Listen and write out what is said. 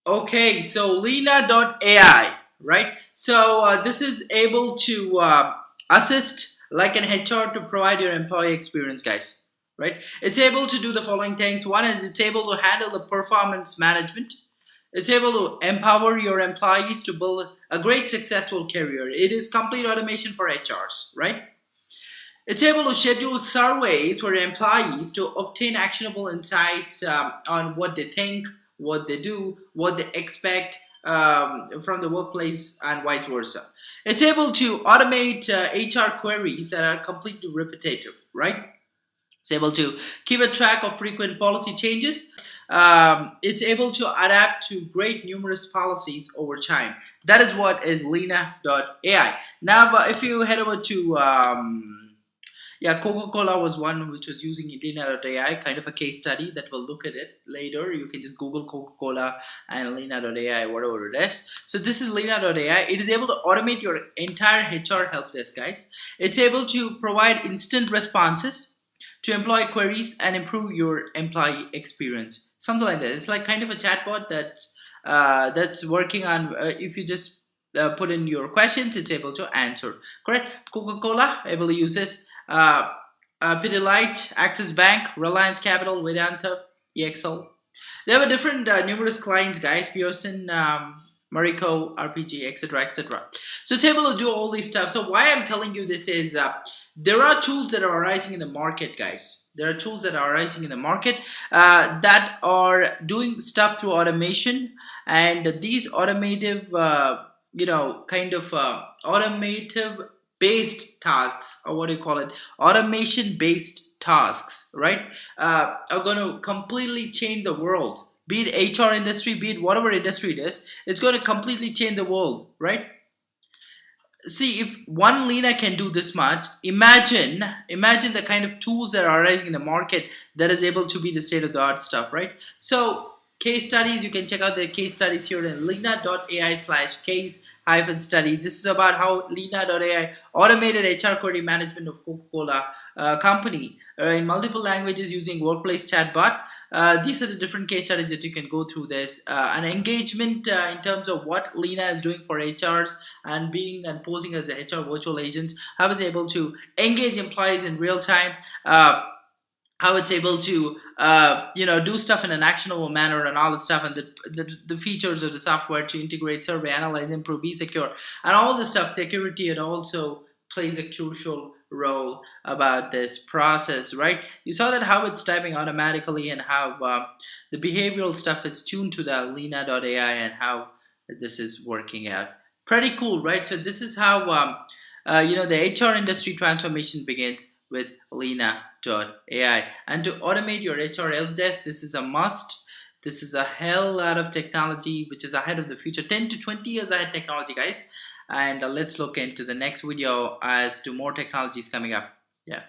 Okay, so Lena.ai, right? So this is able to assist like an HR to provide your employee experience, guys. Right? It's able to do the following things. One is it's able to handle the performance management. It's able to empower your employees to build a great successful career. It is complete automation for HRs, right? It's able to schedule surveys for employees to obtain actionable insights on what they think, what they do, what they expect from the workplace, and vice versa. It's able to automate HR queries that are completely repetitive, right? It's able to keep a track of frequent policy changes. It's able to adapt to great numerous policies over time. That is what is Lena.ai. Now, if you head over to yeah, Coca-Cola was one which was using Lena.ai, kind of a case study that we'll look at it later. You can just Google Coca-Cola and Lena.ai, whatever it is. So this is Lena.ai. It is able to automate your entire HR help desk, guys. It's able to provide instant responses to employee queries and improve your employee experience. Something like that. It's like kind of a chatbot that's working on. If you just put in your questions, it's able to answer. Correct? Coca-Cola able to use this. Pidilite, Axis Bank, Reliance Capital, Vedanta, EXL. They have a different numerous clients, guys. Pearson, Marico, RPG, etc., etc. So it's able to do all these stuff. So why I'm telling you this is there are tools that are arising in the market, guys. There are tools that are arising in the market that are doing stuff through automation, and these automative, kind of automative based tasks, or what do you call it, automation based tasks, right, are going to completely change the world, be it HR industry, be it whatever industry it is. It's going to completely change the world, right? See, if one Lena can do this much, imagine the kind of tools that are arising in the market that is able to be the state of the art stuff, right? So case studies, you can check out the case studies here in lena.ai/case studies. This is about how Lena.ai automated HR query management of Coca-Cola company in multiple languages using workplace chatbot. These are the different case studies that you can go through this. An engagement in terms of what Lena is doing for HRs and being and posing as a HR virtual agent, how it's able to engage employees in real time, how it's able to do stuff in an actionable manner and all the stuff, and the features of the software to integrate, survey, analyze, improve, be secure, and all the stuff. Security, it also plays a crucial role about this process, right? You saw that how it's typing automatically and how the behavioral stuff is tuned to the Lena.ai and how this is working out. Pretty cool, right? So this is how the HR industry transformation begins with Lena.ai. And to automate your HR HelpDesk, this is a must. This is a hell lot of technology which is ahead of the future, 10 to 20 years ahead technology, guys. And let's look into the next video as to more technologies coming up. Yeah.